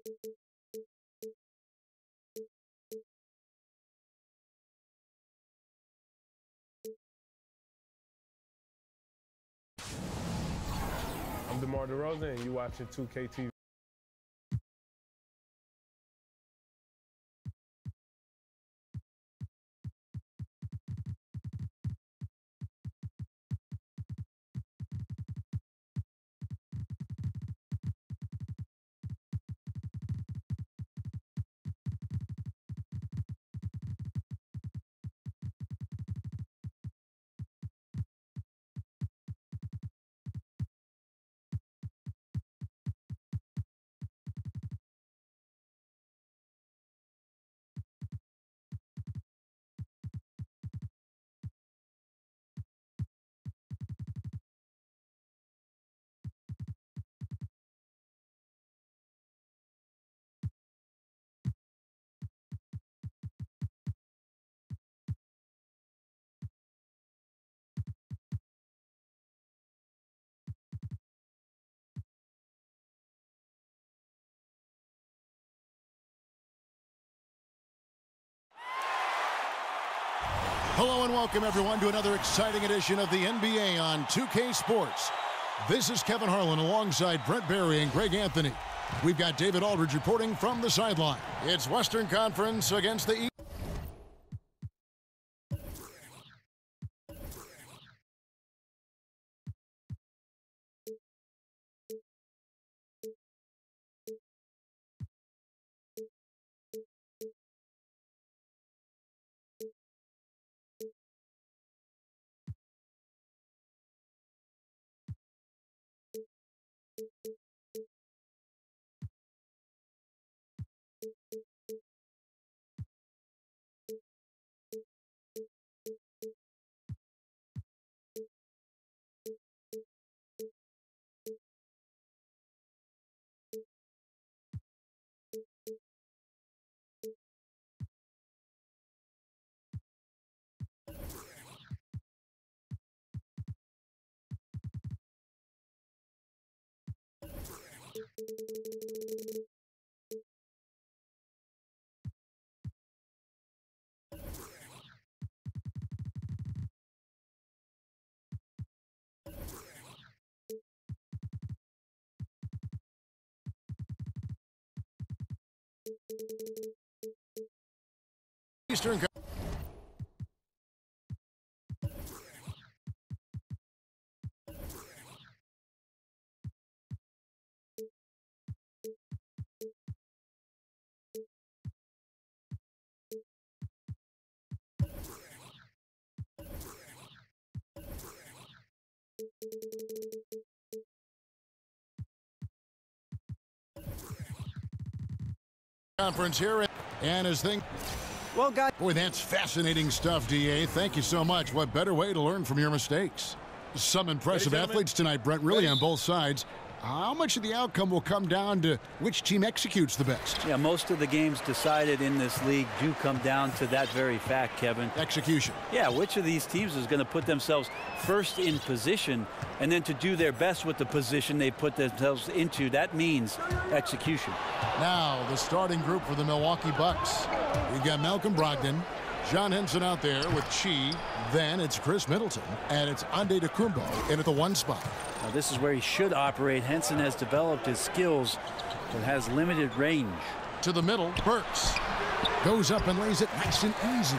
I'm DeMar DeRozan, and you watching 2K TV. Hello and welcome everyone to another exciting edition of the NBA on 2K Sports. This is Kevin Harlan alongside Brent Barry and Greg Anthony. We've got David Aldridge reporting from the sideline. It's Western Conference against the East. Eastern Conference here, and as things. Well, guys. Boy, that's fascinating stuff, DA. Thank you so much. What better way to learn from your mistakes? Some impressive athletes tonight, Brent, really on both sides. How much of the outcome will come down to which team executes the best? Yeah, most of the games decided in this league do come down to that very fact, Kevin. Execution. Yeah, which of these teams is going to put themselves first in position and then to do their best with the position they put themselves into? That means execution. Now, the starting group for the Milwaukee Bucks. We've got Malcolm Brogdon, John Henson out there with Chi. Then it's Chris Middleton, and it's Antetokounmpo in at the one spot. Now, this is where he should operate. Henson has developed his skills, but has limited range. To the middle, Burks goes up and lays it nice and easy.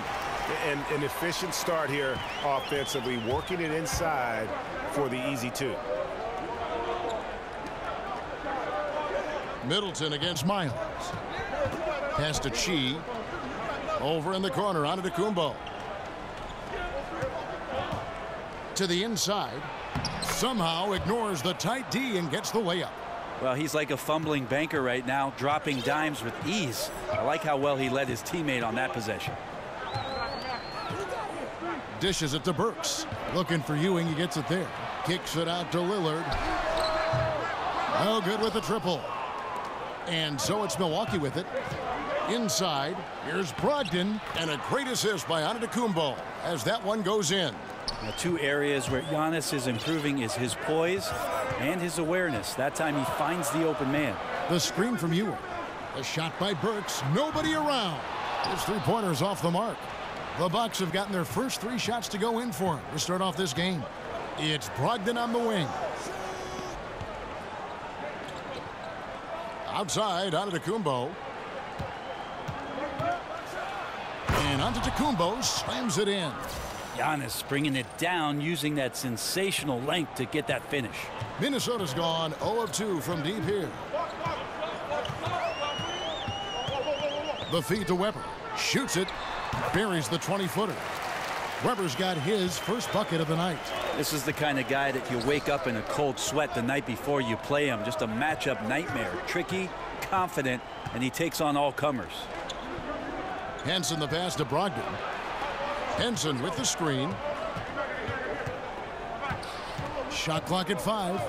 And an efficient start here offensively, working it inside for the easy two. Middleton against Miles. Pass to Chi. Over in the corner, Antetokounmpo. To the inside. Somehow ignores the tight D and gets the layup. Well, he's like a fumbling banker right now, dropping dimes with ease. I like how well he led his teammate on that possession. Dishes it to Burks. Looking for Ewing, he gets it there. Kicks it out to Lillard. Oh, good with the triple. And so it's Milwaukee with it. Inside, here's Brogdon, and a great assist by Antetokounmpo as that one goes in. Now, two areas where Giannis is improving is his poise and his awareness. That time he finds the open man. The screen from Ewing. A shot by Burks. Nobody around. His three-pointer's off the mark. The Bucks have gotten their first 3 shots to go in for him to start off this game. It's Brogdon on the wing. Outside, Antetokounmpo. And Antetokounmpo slams it in. Giannis bringing it down, using that sensational length to get that finish. Minnesota's gone 0 of 2 from deep here. The feed to Weber. Shoots it. Buries the 20-footer. Weber's got his first bucket of the night. This is the kind of guy that you wake up in a cold sweat the night before you play him. Just a matchup nightmare. Tricky, confident, and he takes on all comers. Henson the pass to Brogdon. Henson with the screen. Shot clock at 5.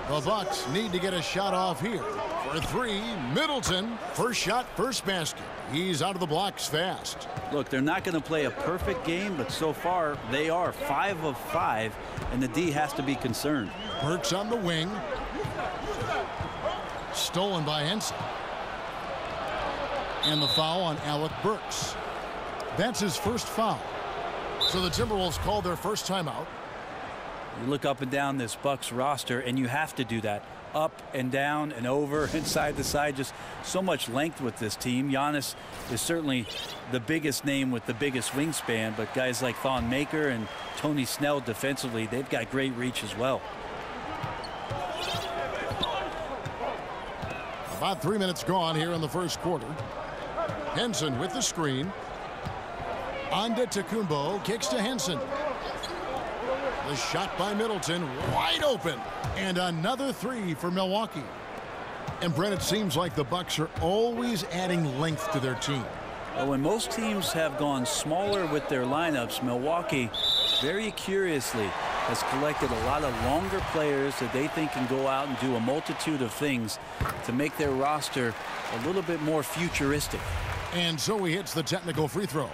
The Bucks need to get a shot off here. For 3, Middleton. First shot, first basket. He's out of the blocks fast. Look, they're not going to play a perfect game, but so far they are 5 of 5, and the D has to be concerned. Burks on the wing. Stolen by Henson. And the foul on Alec Burks. That's his first foul. So the Timberwolves call their first timeout. You look up and down this Bucks roster, and you have to do that. Up and down and over and side to side. Just so much length with this team. Giannis is certainly the biggest name with the biggest wingspan, but guys like Thon Maker and Tony Snell defensively, they've got great reach as well. About 3 minutes gone here in the first quarter. Henson with the screen. Antetokounmpo kicks to Henson. The shot by Middleton, wide open. And another 3 for Milwaukee. And Brent, it seems like the Bucks are always adding length to their team. Well, when most teams have gone smaller with their lineups, Milwaukee very curiously has collected a lot of longer players that they think can go out and do a multitude of things to make their roster a little bit more futuristic. And so he hits the technical free throw.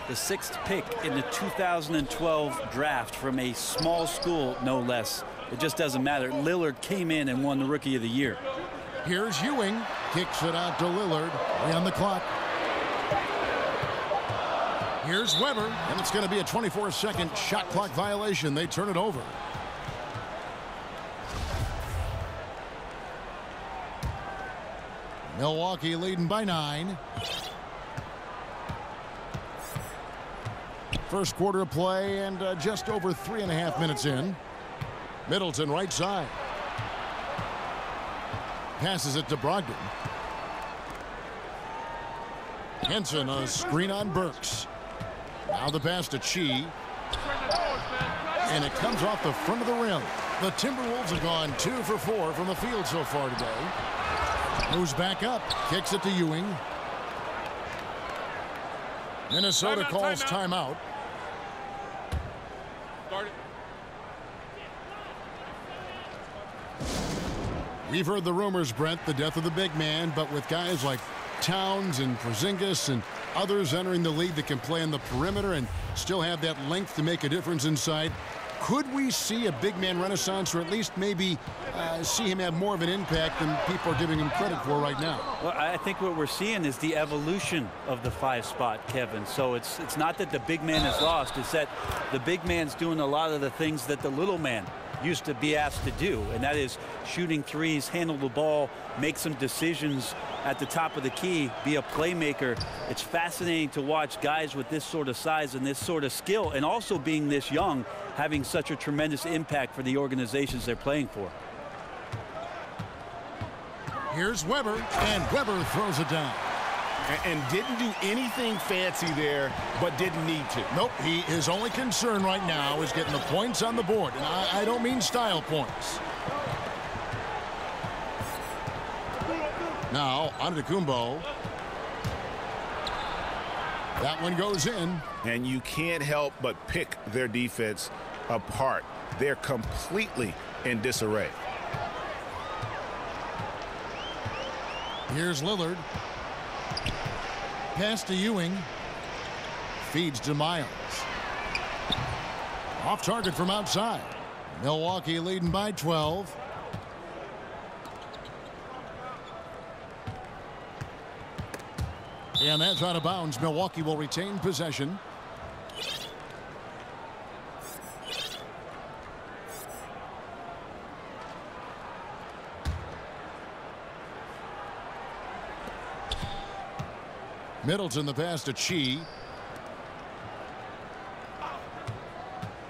The 6th pick in the 2012 draft from a small school, no less. It just doesn't matter. Lillard came in and won the Rookie of the Year. Here's Ewing. Kicks it out to Lillard. 3 on the clock. Here's Weber. And it's going to be a 24-second shot clock violation. They turn it over. Milwaukee leading by 9. First quarter of play and just over 3.5 minutes in. Middleton right side. Passes it to Brogdon. Henson a screen on Burks. Now the pass to Chi. And it comes off the front of the rim. The Timberwolves have gone 2 for 4 from the field so far today. Moves back up. Kicks it to Ewing. Minnesota calls timeout. We've heard the rumors, Brent, the death of the big man, but with guys like Towns and Porzingis and others entering the league that can play on the perimeter and still have that length to make a difference inside, could we see a big man renaissance, or at least maybe see him have more of an impact than people are giving him credit for right now? Well, I think what we're seeing is the evolution of the 5 spot, Kevin. So it's not that the big man is lost. It's that the big man's doing a lot of the things that the little man used to be asked to do, and that is shooting threes, handle the ball, make some decisions at the top of the key, be a playmaker. It's fascinating to watch guys with this sort of size and this sort of skill, and also being this young, having such a tremendous impact for the organizations they're playing for. Here's Weber, and Weber throws it down. And didn't do anything fancy there, but didn't need to. Nope, his only concern right now is getting the points on the board. And I don't mean style points. Now, Antetokounmpo. That one goes in. And you can't help but pick their defense apart. They're completely in disarray. Here's Lillard. Pass to Ewing. Feeds to Miles. Off target from outside. Milwaukee leading by 12. And that's out of bounds. Milwaukee will retain possession. Middleton the pass to Chi.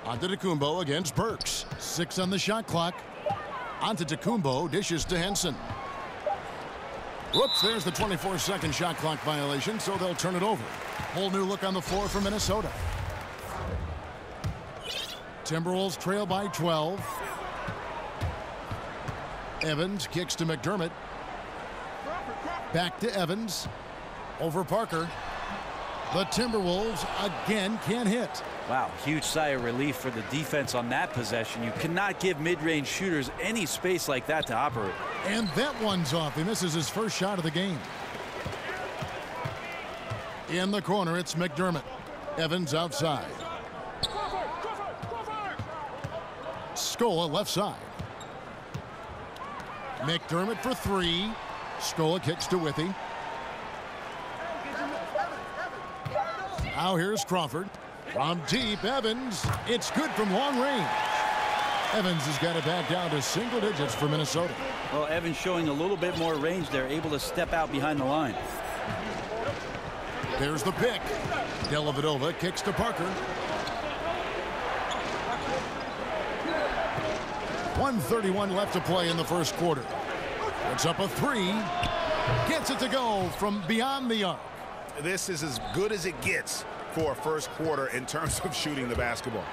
Antetokounmpo against Burks. 6 on the shot clock. Antetokounmpo dishes to Henson. Whoops, there's the 24-second shot clock violation, so they'll turn it over. Whole new look on the floor for Minnesota. Timberwolves trail by 12. Evans kicks to McDermott. Back to Evans. Over Parker. The Timberwolves again can't hit. Wow, huge sigh of relief for the defense on that possession. You cannot give mid-range shooters any space like that to operate. And that one's off. He misses his first shot of the game. In the corner, it's McDermott. Evans outside. Scola left side. McDermott for 3. Scola kicks to Withy. Now here's Crawford. From deep, Evans. It's good from long range. Evans has got it back down to single digits for Minnesota. Well, Evans showing a little bit more range there, able to step out behind the line. There's the pick. Dellavedova kicks to Parker. 1:31 left to play in the first quarter. Puts up a 3. Gets it to go from beyond the arc. This is as good as it gets for a first quarter in terms of shooting the basketball.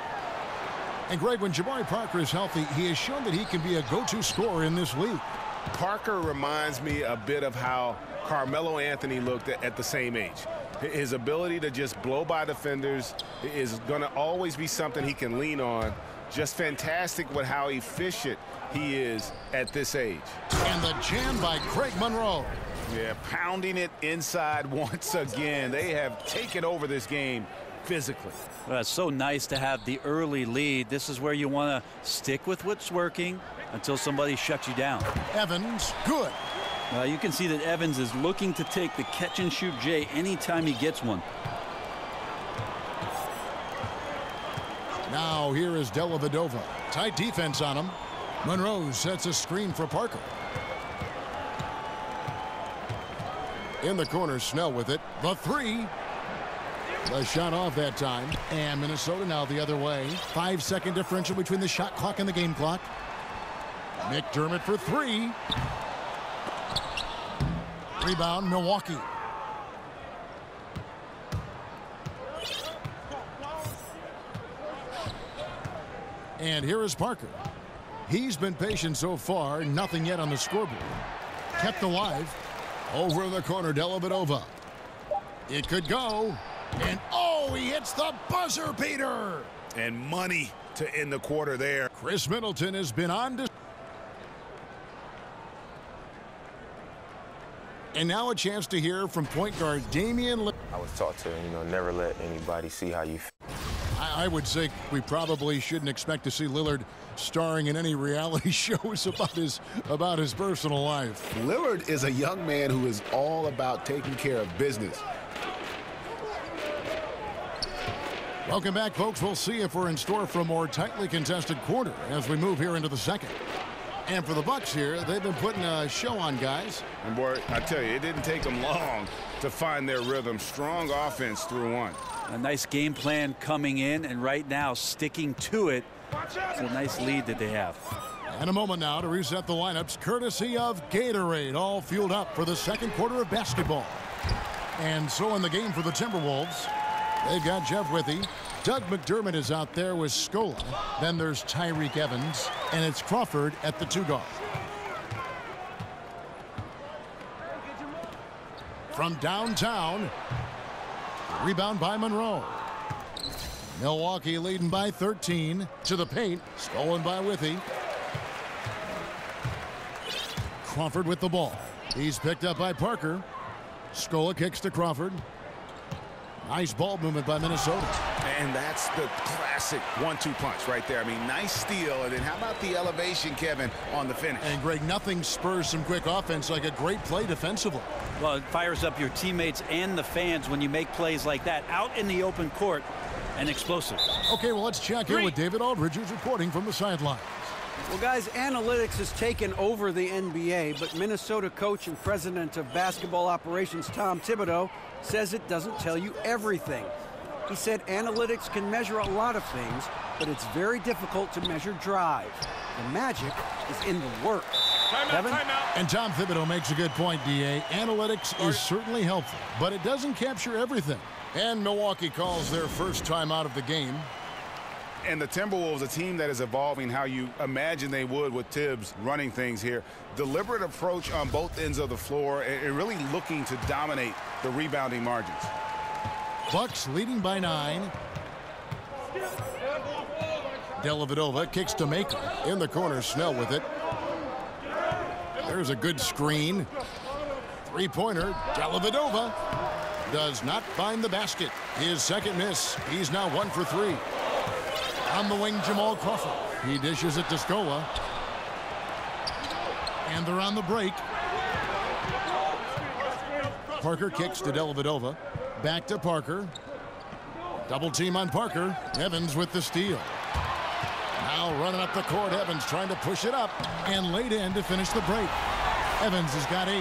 And Greg, when Jabari Parker is healthy, he has shown that he can be a go-to scorer in this league. Parker reminds me a bit of how Carmelo Anthony looked at the same age. His ability to just blow by defenders is going to always be something he can lean on. Just fantastic with how efficient he is at this age. And the jam by Craig Monroe. Yeah, pounding it inside once again. They have taken over this game physically. Well, it's so nice to have the early lead. This is where you want to stick with what's working until somebody shuts you down. Evans, good. You can see that Evans is looking to take the catch-and-shoot J anytime he gets one. Now here is Dellavedova. Tight defense on him. Monroe sets a screen for Parker. In the corner, Snell with it. The 3. The shot off that time. And Minnesota now the other way. 5-second differential between the shot clock and the game clock. McDermott for 3. Rebound, Milwaukee. And here is Parker. He's been patient so far. Nothing yet on the scoreboard. Kept alive. Over in the corner, Dellavedova. It could go. And, oh, he hits the buzzer beater. And money to end the quarter there. Chris Middleton has been on to... And now a chance to hear from point guard Damian Lillard. I was taught to, never let anybody see how you feel. I would say we probably shouldn't expect to see Lillard starring in any reality shows about his personal life. Lillard is a young man who is all about taking care of business. Welcome back, folks. We'll see if we're in store for a more tightly contested quarter as we move here into the second. And for the Bucks here, they've been putting a show on, guys. And boy, I tell you, it didn't take them long to find their rhythm. Strong offense through one. A nice game plan coming in, and right now sticking to it. It's a nice lead that they have. And a moment now to reset the lineups, courtesy of Gatorade, all fueled up for the second quarter of basketball. And so in the game for the Timberwolves, they've got Jeff Withy. Doug McDermott is out there with Scola. Then there's Tyreek Evans, and it's Crawford at the 2 guard. From downtown, rebound by Monroe. Milwaukee leading by 13 to the paint, stolen by Withy. Crawford with the ball. He's picked up by Parker. Scola kicks to Crawford. Nice ball movement by Minnesota. And that's the classic 1-2 punch right there. I mean, nice steal. And then how about the elevation, Kevin, on the finish? And, Greg, nothing spurs some quick offense like a great play defensively. Well, it fires up your teammates and the fans when you make plays like that out in the open court and explosive. Okay, well, let's check in with David Aldridge, who's reporting from the sidelines. Well, guys, analytics has taken over the NBA, but Minnesota coach and president of basketball operations Tom Thibodeau says it doesn't tell you everything. He said analytics can measure a lot of things, but it's very difficult to measure drive. The magic is in the work. Kevin? And Tom Thibodeau makes a good point, D.A. Analytics is certainly helpful, but it doesn't capture everything. And Milwaukee calls their first time out of the game. And the Timberwolves, a team that is evolving how you imagine they would with Tibbs running things here. Deliberate approach on both ends of the floor and really looking to dominate the rebounding margins. Bucks leading by 9. Dellavedova kicks to Maker. In the corner, Snell with it. There's a good screen. Three-pointer, Dellavedova does not find the basket. His second miss. He's now 1 for 3. On the wing, Jamal Crawford. He dishes it to Scola. And they're on the break. Parker kicks to Dellavedova. Back to Parker. Double team on Parker. Evans with the steal. Now running up the court. Evans trying to push it up and laid in to finish the break. Evans has got 8.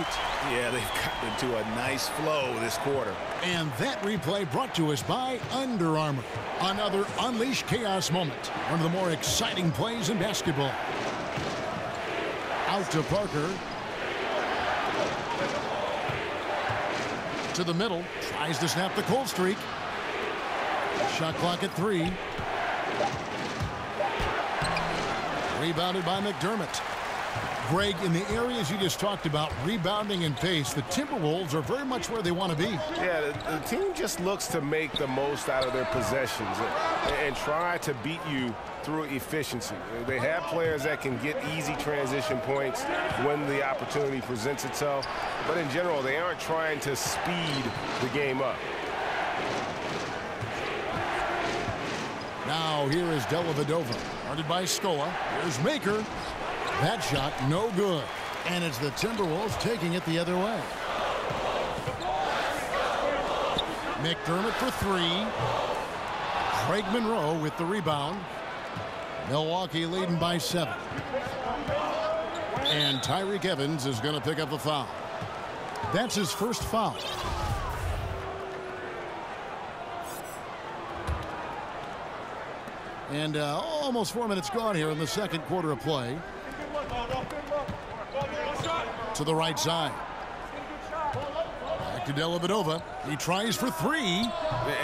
Yeah, they've gotten into a nice flow this quarter. And that replay brought to us by Under Armour. Another Unleash Chaos moment. One of the more exciting plays in basketball. Out to Parker. To the middle. Tries to snap the cold streak. Shot clock at 3. Rebounded by McDermott. Greg, in the areas you just talked about, rebounding and pace, the Timberwolves are very much where they want to be. Yeah, the team just looks to make the most out of their possessions and try to beat you through efficiency. They have players that can get easy transition points when the opportunity presents itself. But in general, they aren't trying to speed the game up. Now here is Dellavedova, guarded by Scola. Here's Maker. That shot no good. And it's the Timberwolves taking it the other way. McDermott for 3. Craig Monroe with the rebound. Milwaukee leading by 7. And Tyreke Evans is going to pick up the foul. That's his first foul. And almost 4 minutes gone here in the second quarter of play. To the right side. Back to Dellavedova. He tries for 3.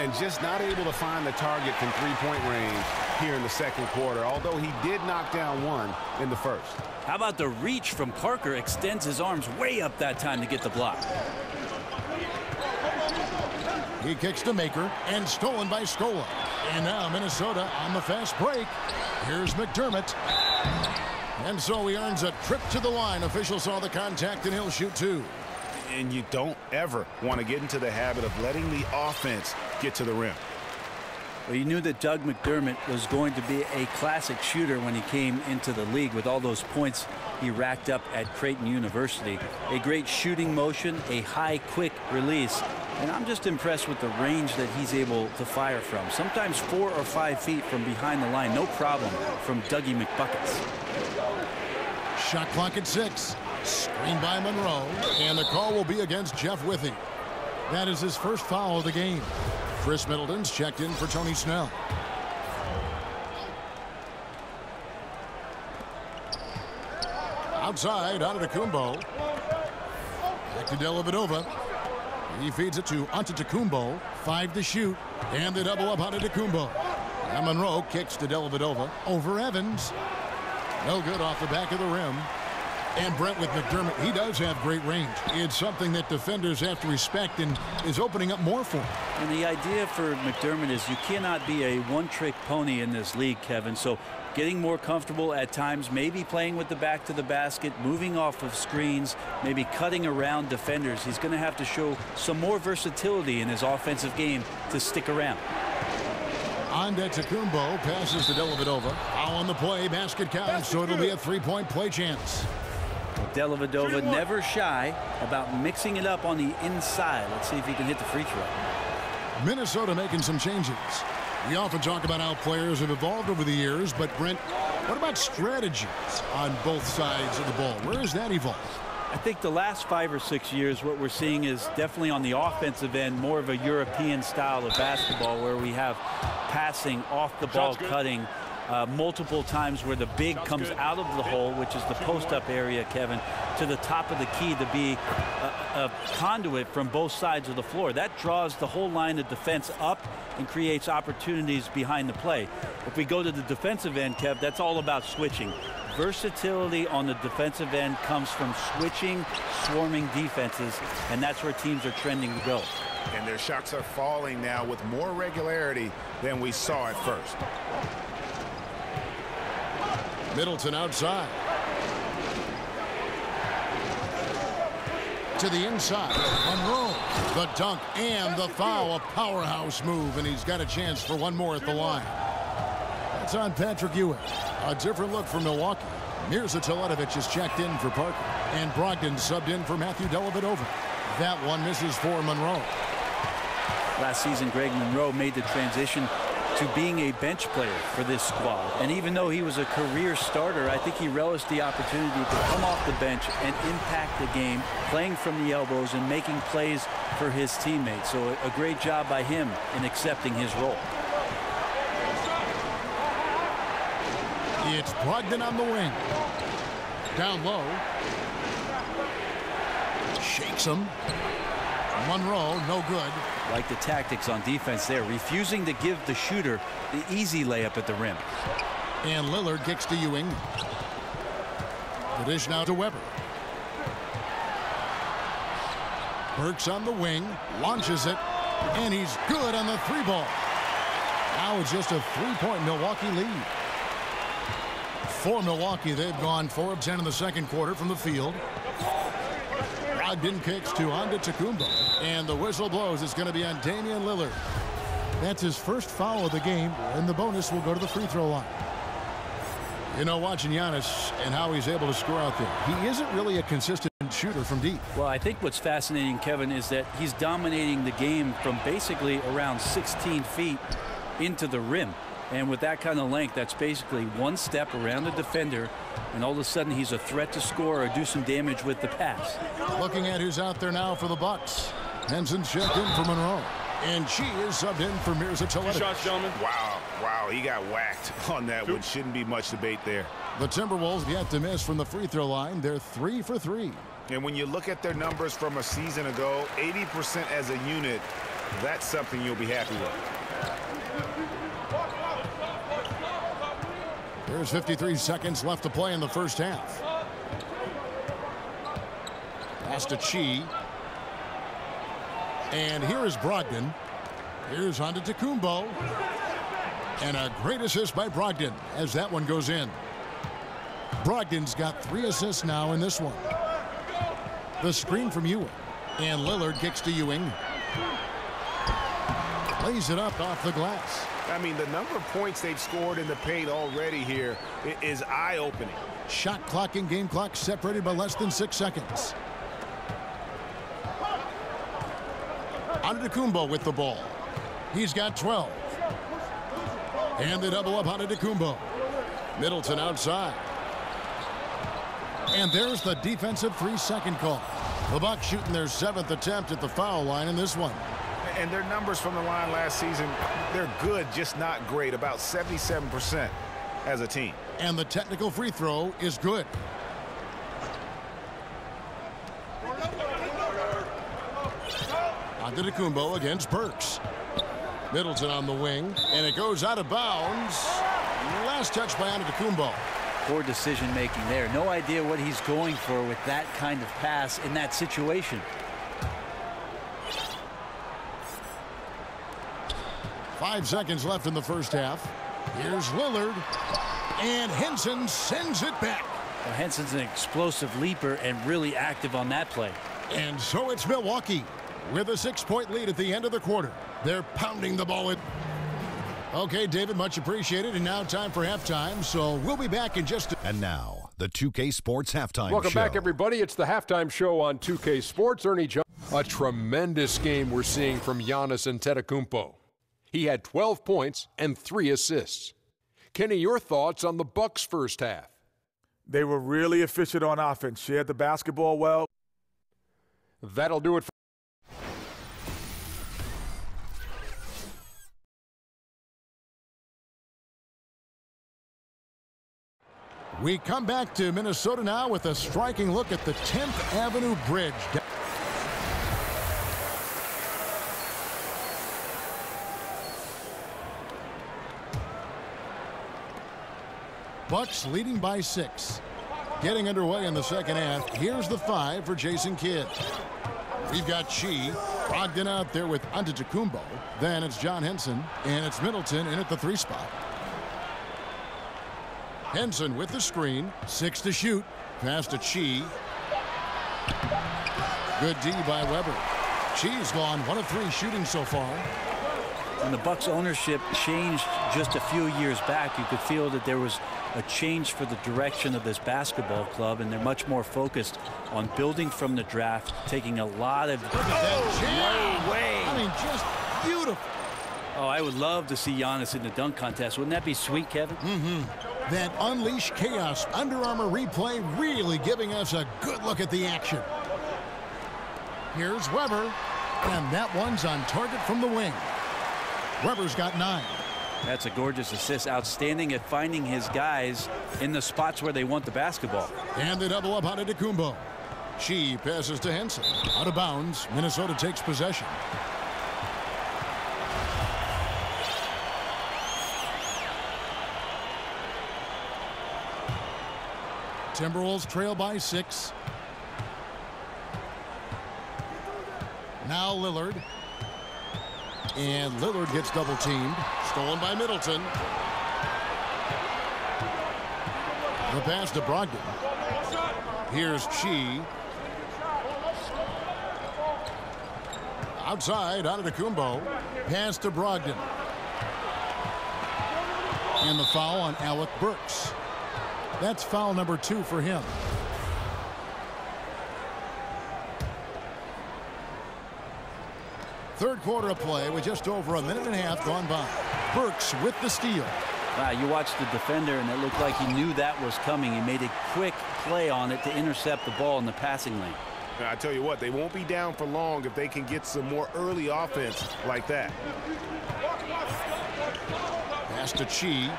And just not able to find the target from three-point range here in the second quarter, although he did knock down 1 in the first. How about the reach from Parker? Extends his arms way up that time to get the block. He kicks to Maker and stolen by Scola. And now Minnesota on the fast break. Here's McDermott. And so he earns a trip to the line. Official saw the contact and he'll shoot 2. And you don't ever want to get into the habit of letting the offense get to the rim. Well, you knew that Doug McDermott was going to be a classic shooter when he came into the league with all those points he racked up at Creighton University. A great shooting motion, a high, quick release. And I'm just impressed with the range that he's able to fire from. Sometimes 4 or 5 feet from behind the line. No problem from Dougie McBuckets. Shot clock at 6. Screen by Monroe. And the call will be against Jeff Withey. That is his first foul of the game. Chris Middleton's checked in for Tony Snell. Outside, Antetokounmpo. Back to Dellavedova. He feeds it to Antetokounmpo. 5 to shoot. And the double up Antetokounmpo. And Monroe kicks to Dellavedova. Over Evans. No good off the back of the rim. And Brent with McDermott, he does have great range. It's something that defenders have to respect and is opening up more for him. And the idea for McDermott is you cannot be a one-trick pony in this league, Kevin. So getting more comfortable at times, maybe playing with the back to the basket, moving off of screens, maybe cutting around defenders. He's going to have to show some more versatility in his offensive game to stick around. Antetokounmpo passes to Dellavedova. Foul on the play. Basket counts, so it'll be a three-point play chance. Dellavedova never shy about mixing it up on the inside. Let's see if he can hit the free throw. Minnesota making some changes. We often talk about how players have evolved over the years, but Brent, what about strategies on both sides of the ball? Where has that evolved? I think the last 5 or 6 years what we're seeing is definitely on the offensive end more of a European style of basketball where we have passing, off the ball cutting, multiple times where the big comes out of the hole, which is the post-up area, Kevin, to the top of the key to be a conduit from both sides of the floor. That draws the whole line of defense up and creates opportunities behind the play. If we go to the defensive end, Kev, that's all about switching. Versatility on the defensive end comes from switching, swarming defenses, and that's where teams are trending to go. And their shots are falling now with more regularity than we saw at first. Middleton outside. To the inside. Monroe. The dunk and the foul. A powerhouse move, and he's got a chance for one more at the line. That's on Patrick Ewing. A different look for Milwaukee. Mirza Teletovic is checked in for Parker. And Brogdon subbed in for Matthew Dellavedova. That one misses for Monroe. Last season, Greg Monroe made the transition to being a bench player for this squad. And even though he was a career starter, I think he relished the opportunity to come off the bench and impact the game, playing from the elbows and making plays for his teammates. So a great job by him in accepting his role. It's Brogdon on the wing. Down low. Shakes him. Monroe, no good. Like the tactics on defense there, refusing to give the shooter the easy layup at the rim. And Lillard kicks to Ewing. The dish now to Weber. Burks on the wing, launches it, and he's good on the three ball. Now it's just a three-point Milwaukee lead. For Milwaukee, they've gone 4 of 10 in the second quarter from the field. Brogdon kicks to Antetokounmpo, and the whistle blows. It's going to be on Damian Lillard. That's his first foul of the game, and the bonus will go to the free throw line. You know, watching Giannis and how he's able to score out there, he isn't really a consistent shooter from deep. Well, I think what's fascinating, Kevin, is that he's dominating the game from basically around 16 feet into the rim. And with that kind of length, that's basically one step around the defender, and all of a sudden he's a threat to score or do some damage with the pass. Looking at who's out there now for the Bucks. Henson checked in for Monroe. And she is subbed in for Mirza Teletovic. Shots, gentlemen. Wow, he got whacked on that one. Shouldn't be much debate there. The Timberwolves yet to miss from the free throw line. They're 3 for 3. And when you look at their numbers from a season ago, 80% as a unit, that's something you'll be happy with. There's 53 seconds left to play in the first half. Pass to Chi. And here is Brogdon. Here's Antetokounmpo. And a great assist by Brogdon as that one goes in. Brogdon's got 3 assists now in this one. The screen from Ewing. And Lillard kicks to Ewing. Lays it up off the glass. I mean, the number of points they've scored in the paint already here is eye-opening. Shot clock and game clock separated by less than 6 seconds. Antetokounmpo with the ball. He's got 12. And they double up Antetokounmpo. Middleton outside. And there's the defensive 3-second call. The Bucks shooting their 7th attempt at the foul line in this one. And their numbers from the line last season, they're good, just not great, about 77% as a team. And the technical free throw is good. Antetokounmpo against Burks. Middleton on the wing, and it goes out of bounds. Last touch by Antetokounmpo. Poor decision making there. No idea what he's going for with that kind of pass in that situation. 5 seconds left in the first half. Here's Lillard, and Henson sends it back. Well, Henson's an explosive leaper and really active on that play. And so it's Milwaukee with a 6-point lead at the end of the quarter. They're pounding the ball in. Okay, David, much appreciated. And now time for halftime, so we'll be back in just a... And now, the 2K Sports Halftime Show. Welcome back, everybody. It's the halftime show on 2K Sports. Ernie Jones. A tremendous game we're seeing from Giannis Antetokounmpo. He had 12 points and 3 assists. Kenny, your thoughts on the Bucks' first half? They were really efficient on offense, shared the basketball well. That'll do it for We come back to Minnesota now with a striking look at the 10th Avenue Bridge. Bucks leading by 6. Getting underway in the second half. Here's the 5 for Jason Kidd. We've got Chi, Brogdon out there with Antetokounmpo. Then it's John Henson, and it's Middleton in at the 3 spot. Henson with the screen, 6 to shoot. Pass to Chi. Good D by Weber. Chi's gone 1 of 3 shooting so far. When the Bucks ownership changed just a few years back, you could feel that there was a change for the direction of this basketball club, and they're much more focused on building from the draft, taking a lot of... No way! I mean, just beautiful. Oh, I would love to see Giannis in the dunk contest. Wouldn't that be sweet, Kevin? That Unleash Chaos Under Armour replay really giving us a good look at the action. Here's Weber, and that one's on target from the wing. Weber's got 9. That's a gorgeous assist. Outstanding at finding his guys in the spots where they want the basketball. And they double up on Antetokounmpo. She passes to Henson. Out of bounds. Minnesota takes possession. Timberwolves trail by 6. Now Lillard. And Lillard gets double teamed. Stolen by Middleton. The pass to Brogdon. Here's Chi. Outside, Antetokounmpo. Pass to Brogdon. And the foul on Alec Burks. That's foul number 2 for him. Third quarter of play with just over a minute and a half gone by. Burks with the steal. You watched the defender, and it looked like he knew that was coming. He made a quick play on it to intercept the ball in the passing lane. I tell you what, they won't be down for long if they can get some more early offense like that. Pass to Chi.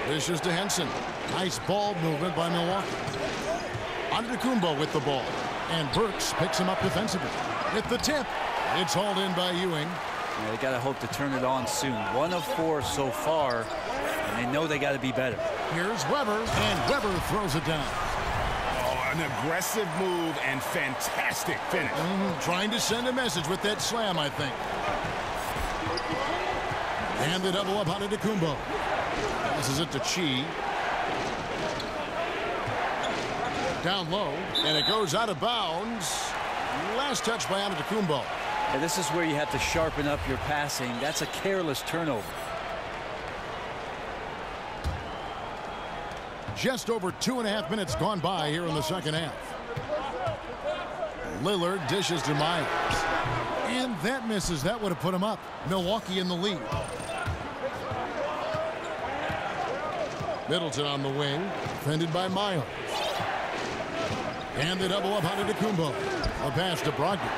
Dishes to Henson. Nice ball movement by Milwaukee. Antetokounmpo with the ball. And Burks picks him up defensively. At the tip, it's hauled in by Ewing. Yeah, they got to hope to turn it on soon. 1 of 4 so far, and they know they got to be better. Here's Weber, and Weber throws it down. Oh, an aggressive move and fantastic finish. Trying to send a message with that slam, I think. And the double up on Antetokounmpo. Passes it to Chi. Down low, and it goes out of bounds. Last touch by Antetokounmpo. And this is where you have to sharpen up your passing. That's a careless turnover. Just over 2.5 minutes gone by here in the second half. Lillard dishes to Myers. And that misses. That would have put him up. Milwaukee in the lead. Middleton on the wing. Defended by Myers. And they double up on Antetokounmpo. A pass to Brogdon.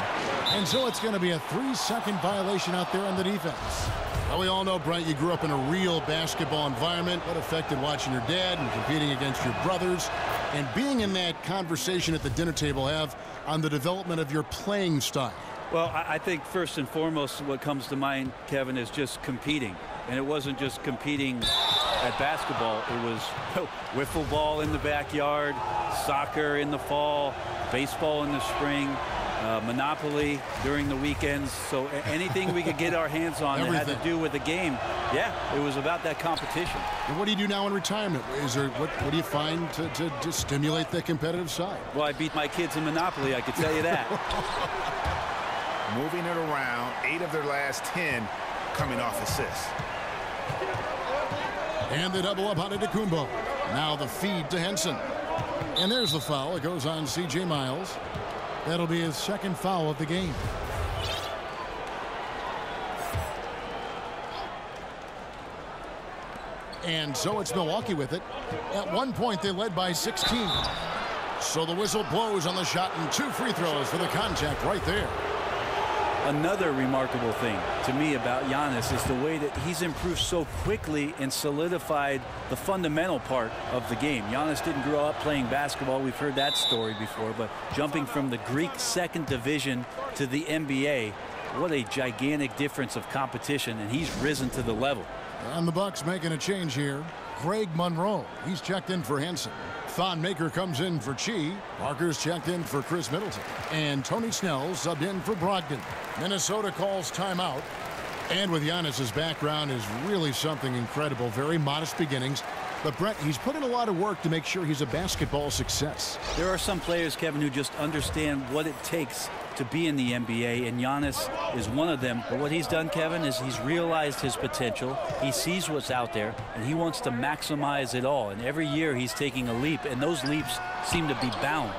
And so it's going to be a 3-second violation out there on the defense. Well, we all know, Brent, you grew up in a real basketball environment. What affected watching your dad and competing against your brothers and being in that conversation at the dinner table have on the development of your playing style? Well, I think first and foremost what comes to mind, Kevin, is just competing. And it wasn't just competing at basketball. It was wiffle ball in the backyard, soccer in the fall, baseball in the spring, Monopoly during the weekends. So anything we could get our hands on that had to do with the game, yeah, it was about that competition. And what do you do now in retirement? Is there what do you find to stimulate the competitive side? Well, I beat my kids in Monopoly, I could tell you that. moving it around. 8 of their last 10 coming off assists. And they double up on Antetokounmpo. Now the feed to Henson. And there's the foul. It goes on C.J. Miles. That'll be his second foul of the game. And so it's Milwaukee with it. At one point, they led by 16. So the whistle blows on the shot, and 2 free throws for the contact right there. Another remarkable thing to me about Giannis is the way that he's improved so quickly and solidified the fundamental part of the game. Giannis didn't grow up playing basketball. We've heard that story before, but jumping from the Greek second division to the NBA, what a gigantic difference of competition, and he's risen to the level. And the Bucks making a change here. Greg Monroe, he's checked in for Henson. Thon Maker comes in for Chi. Parker's checked in for Chris Middleton. And Tony Snell subbed in for Brogdon. Minnesota calls timeout. And with Giannis's background is really something incredible. Very modest beginnings. But Brett, he's put in a lot of work to make sure he's a basketball success. There are some players, Kevin, who just understand what it takes to be in the NBA, and Giannis is one of them. But what he's done, Kevin, is he's realized his potential. He sees what's out there, and he wants to maximize it all. And every year he's taking a leap, and those leaps seem to be bounds.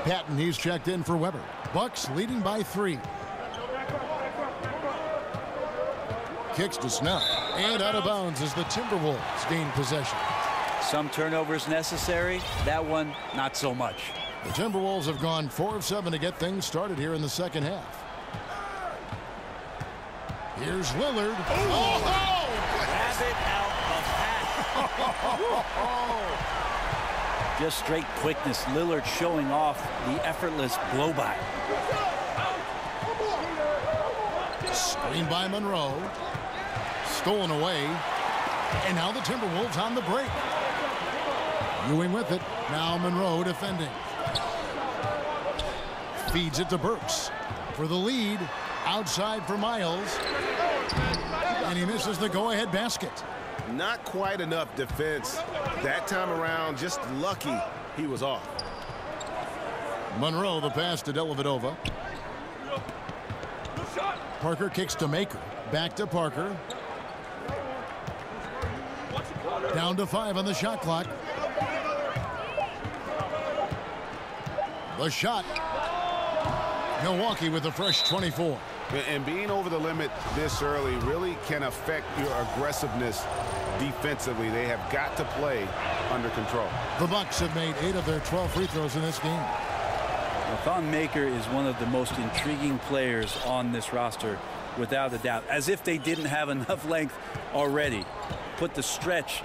Patton, he's checked in for Weber. Bucks leading by 3. Kicks to Snell. And out of bounds as the Timberwolves gain possession. Some turnovers necessary. That one, not so much. The Timberwolves have gone 4 of 7 to get things started here in the second half. Here's Lillard. Oh! Have it out of hat. Just straight quickness. Lillard showing off the effortless blow-by. Screen by Monroe. Stolen away. And now the Timberwolves on the break. Ewing with it. Now Monroe defending. Feeds it to Burks for the lead. Outside for Miles. And he misses the go-ahead basket. Not quite enough defense that time around. Just lucky he was off. Monroe, the pass to Dellavedova. Parker kicks to Maker. Back to Parker. Down to 5 on the shot clock. The shot. Milwaukee with a fresh 24. And being over the limit this early really can affect your aggressiveness defensively. They have got to play under control. The Bucks have made 8 of their 12 free throws in this game. Thon Maker is one of the most intriguing players on this roster, without a doubt. As if they didn't have enough length already. Put the stretch.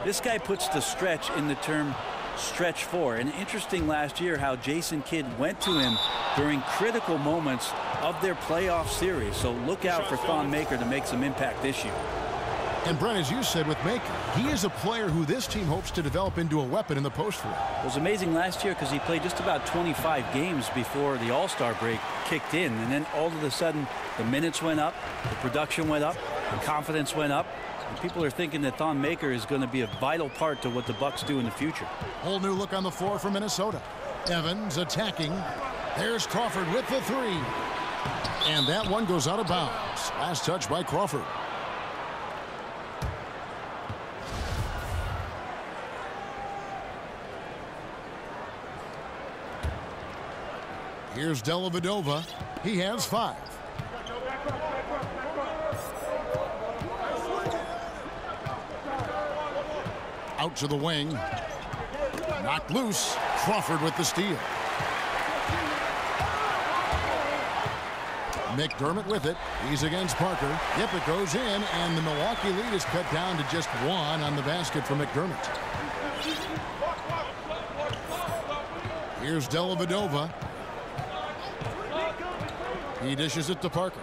This guy puts the stretch in the term stretch 4. And interesting last year how Jason Kidd went to him during critical moments of their playoff series. So look out for Thon Maker to make some impact this year. And Brent, as you said with Maker, he is a player who this team hopes to develop into a weapon in the post floor. It was amazing last year because he played just about 25 games before the All-Star break kicked in. And then all of a sudden, the minutes went up, the production went up, the confidence went up. And people are thinking that Thon Maker is going to be a vital part to what the Bucks do in the future. Whole new look on the floor for Minnesota. Evans attacking. There's Crawford with the 3. And that one goes out of bounds. Last touch by Crawford. Here's Dellavedova. He has 5. Out to the wing. Knocked loose. Crawford with the steal. McDermott with it. He's against Parker. Yep, it goes in, and the Milwaukee lead is cut down to just 1 on the basket for McDermott. Here's Dellavedova. He dishes it to Parker.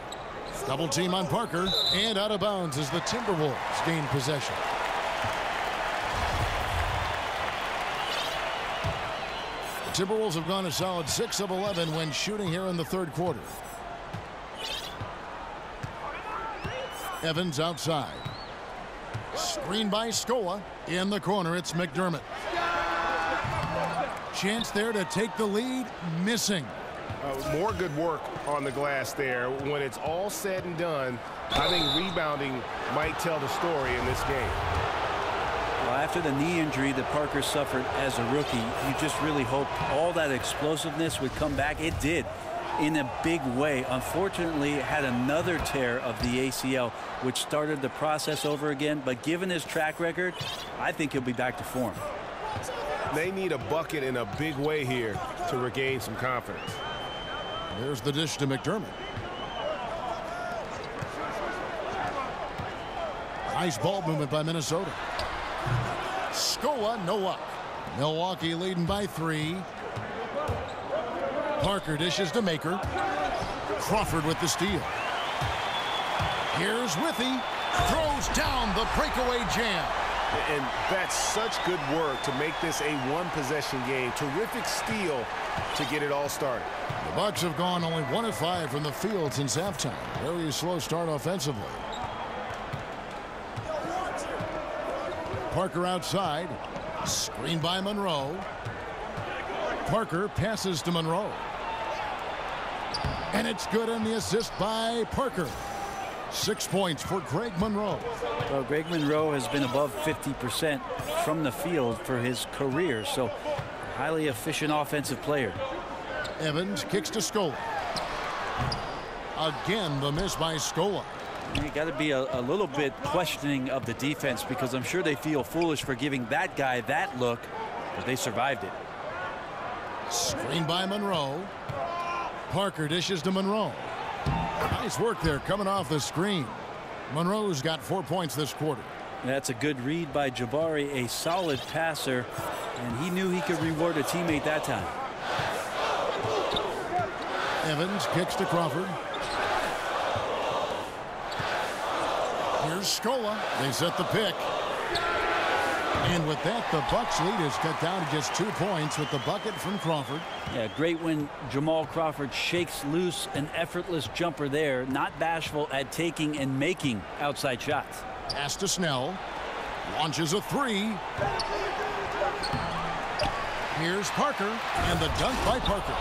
Double team on Parker, and out of bounds as the Timberwolves gain possession. The Timberwolves have gone a solid 6 of 11 when shooting here in the third quarter. Evans outside. Screen by Scola. In the corner, it's McDermott. Chance there to take the lead. Missing. More good work on the glass there. When it's all said and done, I think rebounding might tell the story in this game. Well, after the knee injury that Parker suffered as a rookie, you just really hoped all that explosiveness would come back. It did in a big way. Unfortunately, had another tear of the ACL, which started the process over again. But given his track record, I think he'll be back to form. They need a bucket in a big way here to regain some confidence. There's the dish to McDermott. Nice ball movement by Minnesota. Scola, no luck. Milwaukee leading by 3. Parker dishes to Maker. Crawford with the steal. Here's Withy. Throws down the breakaway jam. And that's such good work to make this a one-possession game. Terrific steal to get it all started. The Bucks have gone only 1 of 5 from the field since halftime. Very slow start offensively. Parker outside. Screen by Monroe. Parker passes to Monroe. And it's good on the assist by Parker. 6 points for Greg Monroe. Well, Greg Monroe has been above 50% from the field for his career, so highly efficient offensive player. Evans kicks to Scola. Again, the miss by Scola. You got to be a little bit questioning of the defense, because I'm sure they feel foolish for giving that guy that look, but they survived it. Screen by Monroe. Parker dishes to Monroe. Nice work there coming off the screen. Monroe's got 4 points this quarter. That's a good read by Jabari, a solid passer, and he knew he could reward a teammate that time. Evans kicks to Crawford. Here's Scola. They set the pick. And with that, the Bucks lead is cut down to just 2 points with the bucket from Crawford. Yeah, great when Jamal Crawford shakes loose an effortless jumper there, not bashful at taking and making outside shots. Pass to Snell. Launches a 3. Here's Parker, and the dunk by Parker.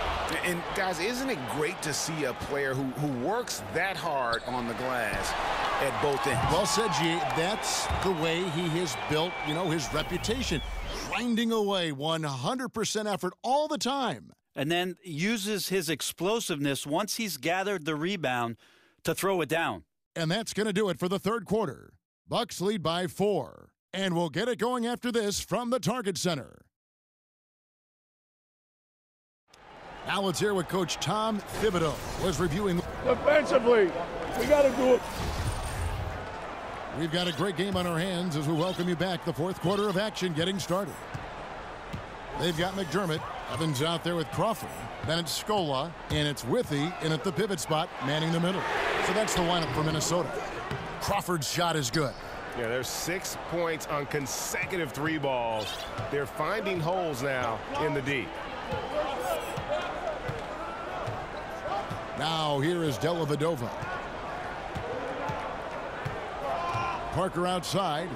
And guys, isn't it great to see a player who works that hard on the glass at both ends? Well said, G. That's the way he has built, his reputation. Grinding away 100% effort all the time. And then uses his explosiveness once he's gathered the rebound to throw it down. And that's going to do it for the third quarter. Bucks lead by 4. And we'll get it going after this from the Target Center. Now let's hear what Coach Tom Thibodeau was reviewing. Defensively, we got to do it. We've got a great game on our hands as we welcome you back. The fourth quarter of action getting started. They've got McDermott. Evans out there with Crawford. Then it's Scola, and it's Withy in at the pivot spot, manning the middle. So that's the lineup for Minnesota. Crawford's shot is good. Yeah, there's 6 points on consecutive 3 balls. They're finding holes now in the D. Now here is Della Vedova. Parker outside.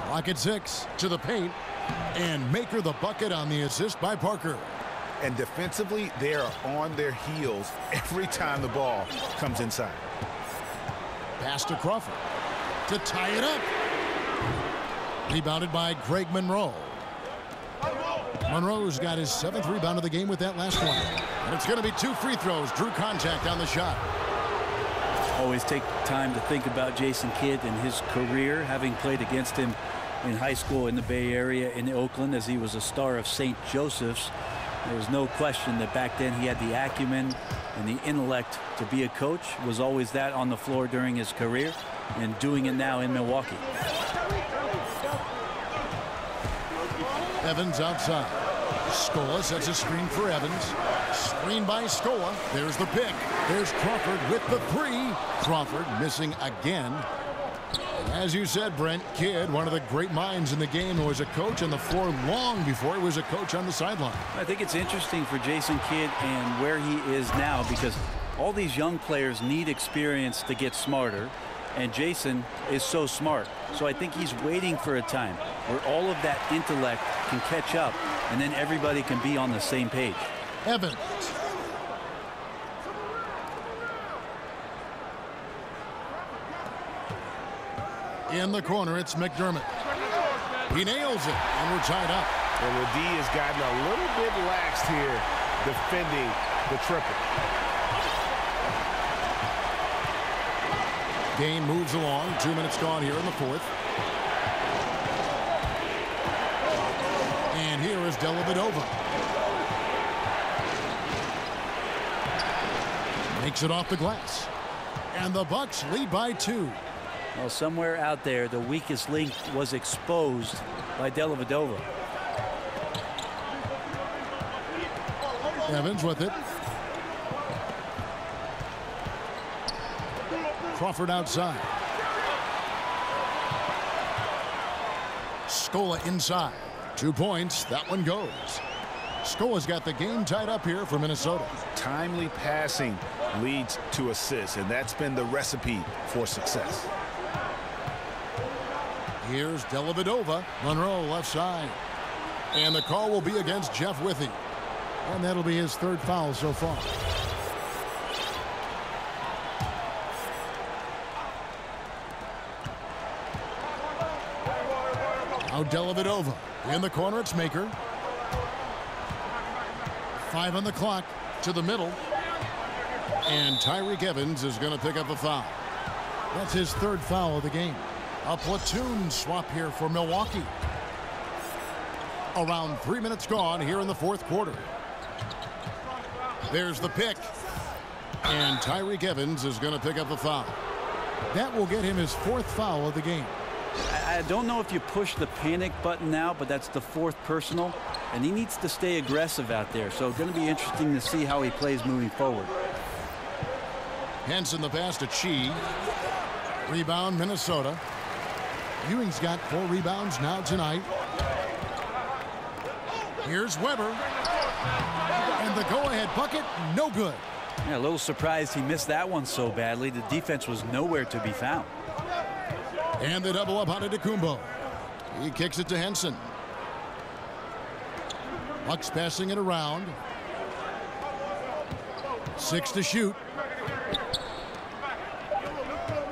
Clock at 6 to the paint. And Maker the bucket on the assist by Parker. And defensively, they are on their heels every time the ball comes inside. Pass to Crawford to tie it up. Rebounded by Greg Monroe. Monroe's got his 7th rebound of the game with that last one. And it's going to be 2 free throws. Drew contact on the shot. Always take time to think about Jason Kidd and his career, having played against him in high school in the Bay Area in Oakland as he was a star of St. Joseph's. There's no question that back then he had the acumen and the intellect to be a coach. Was always that on the floor during his career, and doing it now in Milwaukee. Evans outside. Scola sets a screen for Evans. Screen by Scola. There's the pick. There's Crawford with the 3. Crawford missing again. As you said, Brent, Kidd, one of the great minds in the game, who was a coach on the floor long before he was a coach on the sideline. I think it's interesting for Jason Kidd and where he is now, because all these young players need experience to get smarter. And Jason is so smart. So I think he's waiting for a time where all of that intellect can catch up, and then everybody can be on the same page. Evans. In the corner, it's McDermott. He nails it, and we're tied up. And the D has gotten a little bit laxed here defending the triple. Game moves along. 2 minutes gone here in the fourth. And here is Dellavedova. Makes it off the glass. And the Bucks lead by 2. Well, somewhere out there, the weakest link was exposed by Dellavedova. Evans with it. Crawford outside. Scola inside. 2 points. That one goes. Scola's got the game tied up here for Minnesota. Timely passing leads to assists, and that's been the recipe for success. Here's Dellavedova. Monroe left side. And the call will be against Jeff Withey. And that'll be his 3rd foul so far. Now Dellavedova. In the corner, it's Maker. 5 on the clock to the middle. And Tyreke Evans is going to pick up the foul. That's his 3rd foul of the game. A platoon swap here for Milwaukee. Around 3 minutes gone here in the 4th quarter. There's the pick. And Tyreke Evans is going to pick up the foul. That will get him his 4th foul of the game. I don't know if you push the panic button now, but that's the 4th personal. And he needs to stay aggressive out there. So it's going to be interesting to see how he plays moving forward. Henson the pass to Chi. Rebound Minnesota. Ewing's got 4 rebounds now tonight. Here's Weber. And the go-ahead bucket, no good. Yeah, a little surprised he missed that one so badly. The defense was nowhere to be found. And the double up on Antetokounmpo. He kicks it to Henson. Bucks passing it around. 6 to shoot.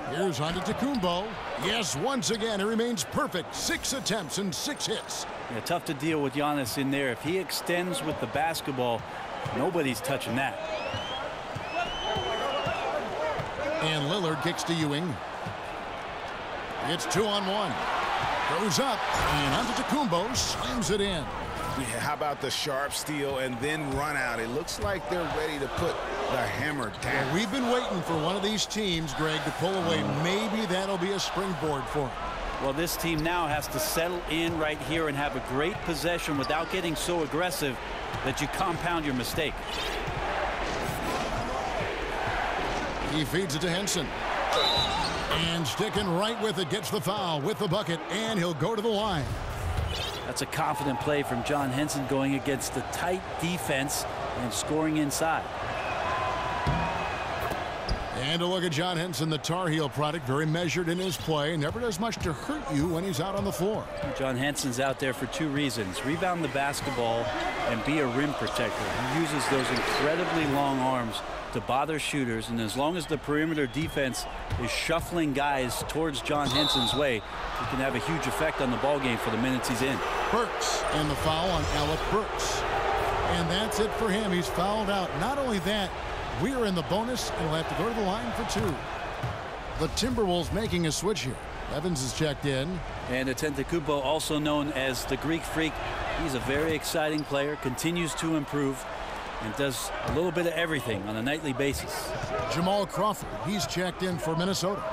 Here's Antetokounmpo. Yes, once again, he remains perfect. 6 attempts and 6 hits. Yeah, tough to deal with Giannis in there. If he extends with the basketball, nobody's touching that. And Lillard kicks to Ewing. It's 2-on-1. Goes up, and Antetokounmpo slams it in. Yeah, how about the sharp steal and then run out? It looks like they're ready to put the hammer down. Well, we've been waiting for one of these teams, Greg, to pull away. Maybe that'll be a springboard for them. Well, this team now has to settle in right here and have a great possession without getting so aggressive that you compound your mistake. He feeds it to Henson. And sticking right with it, gets the foul with the bucket, and he'll go to the line. That's a confident play from John Henson going against the tight defense and scoring inside. And a look at John Henson, the Tar Heel product, very measured in his play. Never does much to hurt you when he's out on the floor. John Henson's out there for 2 reasons. Rebound the basketball and be a rim protector. He uses those incredibly long arms to bother shooters, and as long as the perimeter defense is shuffling guys towards John Henson's way, he can have a huge effect on the ball game for the minutes he's in. Burks, and the foul on Alec Burks. And that's it for him. He's fouled out. Not only that, we are in the bonus, and we'll have to go to the line for 2. The Timberwolves making a switch here. Evans is checked in. And Antetokounmpo, also known as the Greek Freak, he's a very exciting player, continues to improve, and does a little bit of everything on a nightly basis. Jamal Crawford, he's checked in for Minnesota.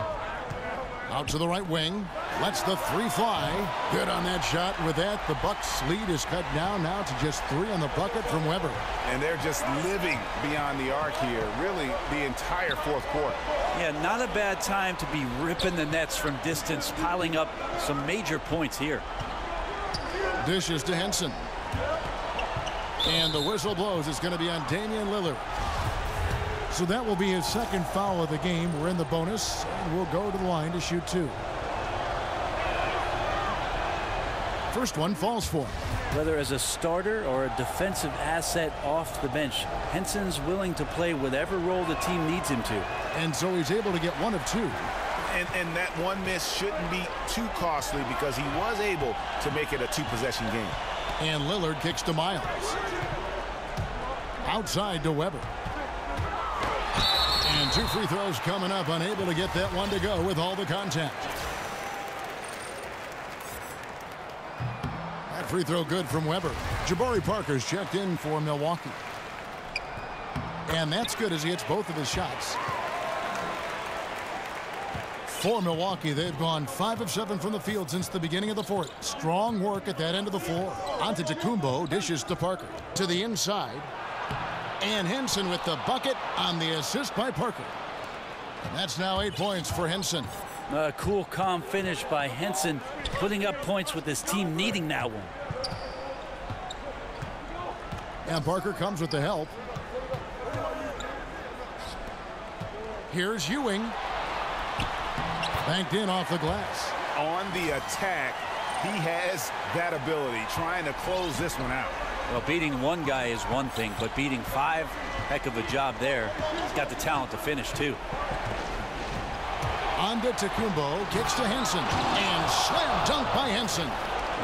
Out to the right wing, lets the 3 fly. Good on that shot. With that, the Bucks lead is cut down now to just 3 on the bucket from Weber. And they're just living beyond the arc here, really the entire 4th quarter. Yeah, not a bad time to be ripping the nets from distance, piling up some major points here. Dishes to Henson. And the whistle blows. It's going to be on Damian Lillard. So that will be his second foul of the game. We're in the bonus, and we'll go to the line to shoot 2. First one falls for him. Whether as a starter or a defensive asset off the bench, Henson's willing to play whatever role the team needs him to. And so he's able to get 1 of 2. And that one miss shouldn't be too costly because he was able to make it a 2-possession game. And Lillard kicks to Miles. Outside to Weber. And 2 free throws coming up, unable to get that one to go with all the contact. That free throw good from Weber. Jabari Parker's checked in for Milwaukee. And that's good as he hits both of his shots. For Milwaukee, they've gone 5 of 7 from the field since the beginning of the fourth. Strong work at that end of the floor. Antetokounmpo dishes to Parker. To the inside. And Henson with the bucket on the assist by Parker. And that's now 8 points for Henson. A cool, calm finish by Henson, putting up points with his team needing that one. And Parker comes with the help. Here's Ewing. Banked in off the glass. On the attack, he has that ability, trying to close this one out. Well, beating one guy is one thing, but beating 5, heck of a job there. He's got the talent to finish, too. Antetokounmpo kicks to Henson. And slam dunk by Henson.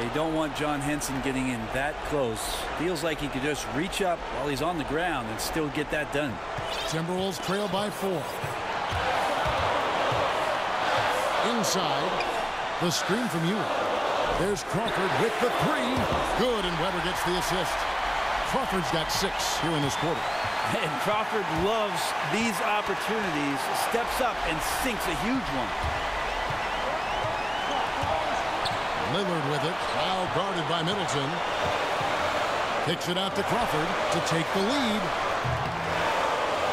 They don't want John Henson getting in that close. Feels like he could just reach up while he's on the ground and still get that done. Timberwolves trail by 4. Inside, the screen from Ewing. There's Crawford with the 3. Good, and Weber gets the assist. Crawford's got 6 here in this quarter. And Crawford loves these opportunities, steps up and sinks a huge one. Lillard with it, now guarded by Middleton. Kicks it out to Crawford to take the lead.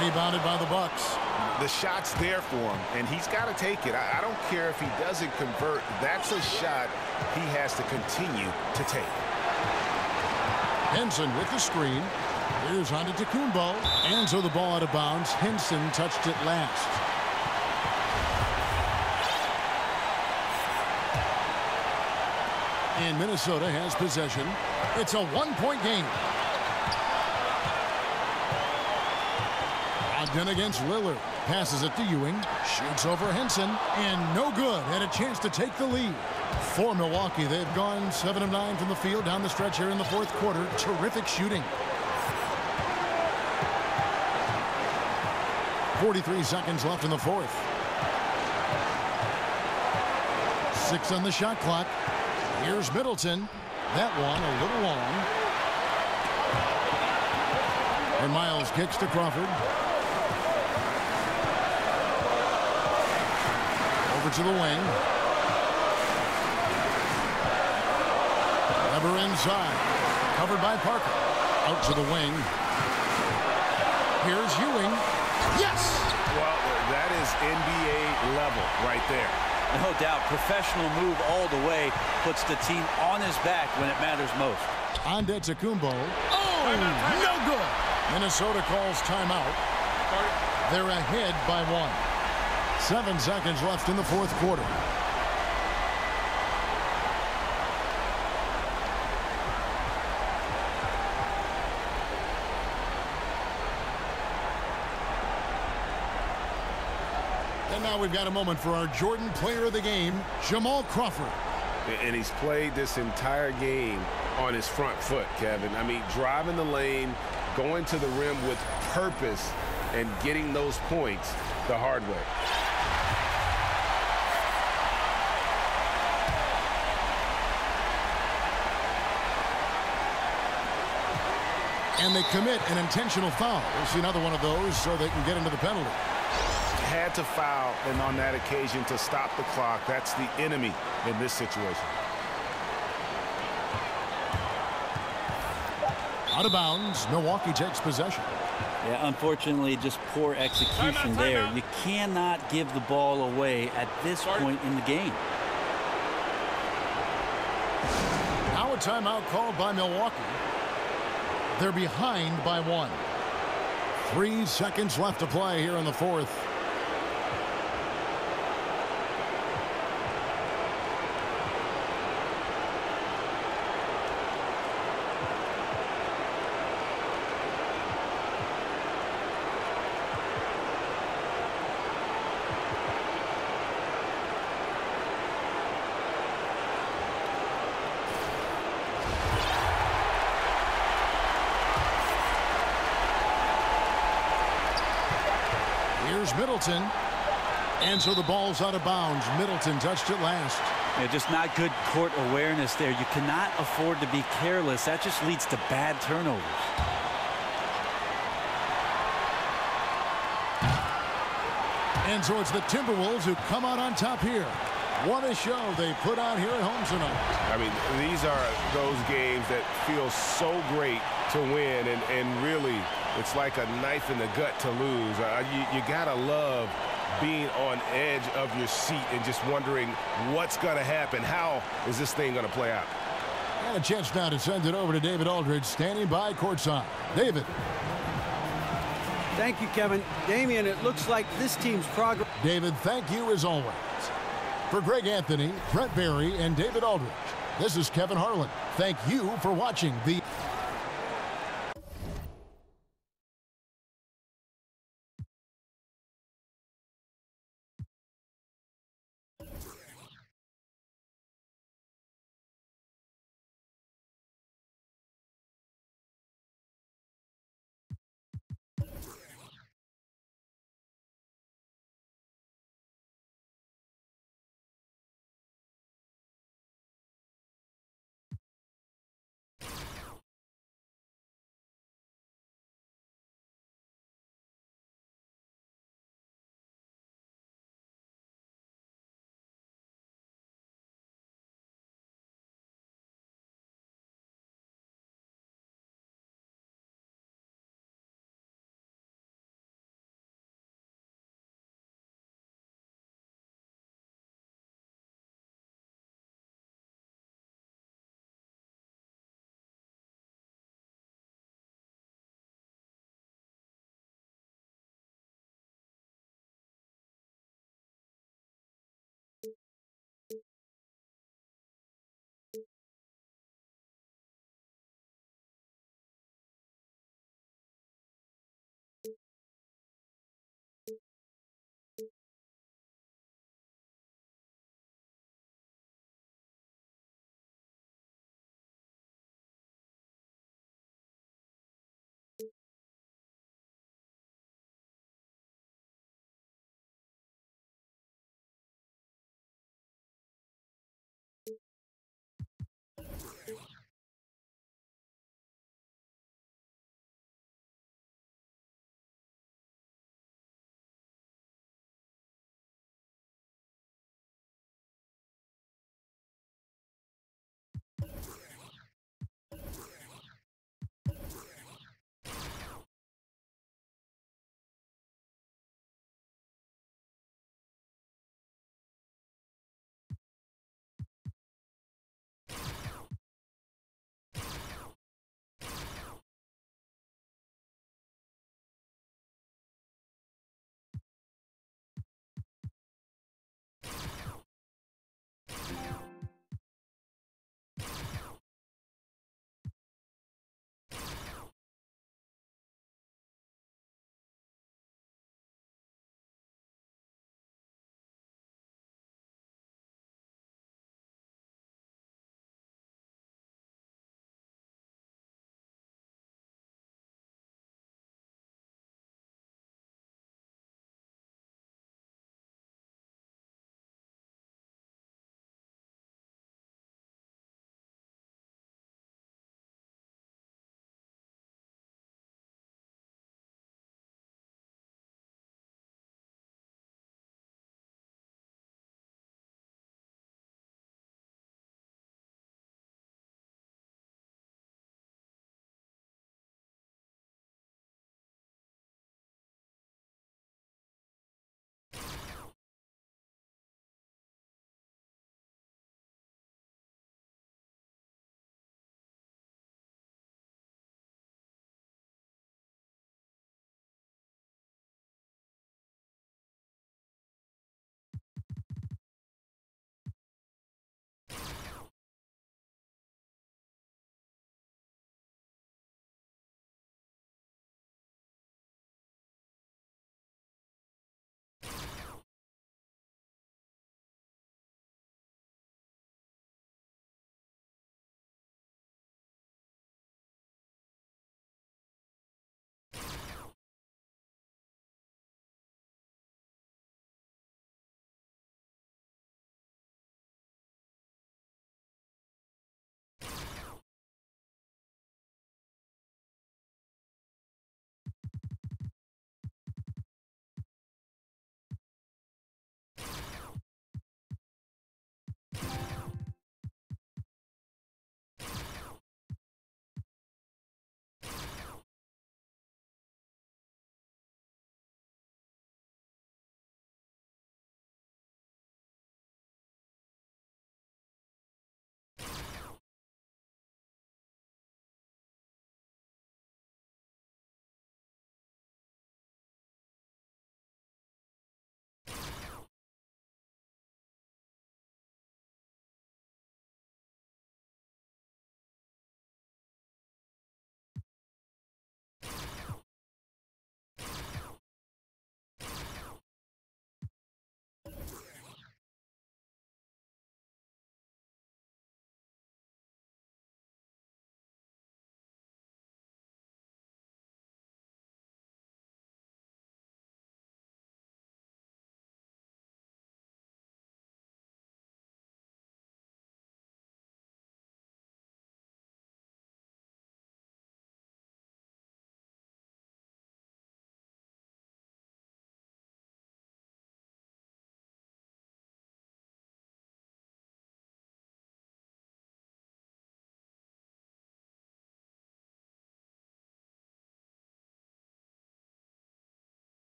Rebounded by the Bucks. The shot's there for him, and he's got to take it. I don't care if he doesn't convert. That's a shot he has to continue to take. Henson with the screen. Here's Antetokounmpo. And so the ball out of bounds. Henson touched it last. And Minnesota has possession. It's a 1-point game. Ogden against Lillard. Passes it to Ewing. Shoots over Henson. And no good. Had a chance to take the lead. For Milwaukee, they've gone 7 of 9 from the field down the stretch here in the fourth quarter. Terrific shooting. 43 seconds left in the fourth. 6 on the shot clock. Here's Middleton. That one a little long. And Miles kicks to Crawford. Over to the wing. Weber inside. Covered by Parker. Out to the wing. Here's Ewing. Yes! Well, that is NBA level right there. No doubt. Professional move all the way. Puts the team on his back when it matters most. Antetokounmpo. Oh, no good. Minnesota calls timeout. They're ahead by 1. 7 seconds left in the fourth quarter. And now we've got a moment for our Jordan player of the game, Jamal Crawford. And he's played this entire game on his front foot, Kevin. I mean, driving the lane, going to the rim with purpose, and getting those points the hard way. And they commit an intentional foul. We'll see another one of those so they can get into the penalty. Had to foul, and on that occasion to stop the clock. That's the enemy in this situation. Out of bounds. Milwaukee takes possession. Yeah, unfortunately, just poor execution there. You cannot give the ball away at this point in the game. Now a timeout called by Milwaukee. They're behind by 1. 3 seconds left to play here in the fourth. Here's Middleton. And so the ball's out of bounds. Middleton touched it last. Yeah, just not good court awareness there. You cannot afford to be careless. That just leads to bad turnovers. And so it's the Timberwolves who come out on top here. What a show they put on here at home tonight. I mean, these are those games that feel so great to win, and really, it's like a knife in the gut to lose. You gotta love being on edge of your seat and just wondering what's gonna happen. How is this thing gonna play out? And a chance now to send it over to David Aldridge, standing by courtside. David. Thank you, Kevin. Damian, it looks like this team's progress. David, thank you as always. For Greg Anthony, Brett Barry, and David Aldridge, this is Kevin Harlan. Thank you for watching the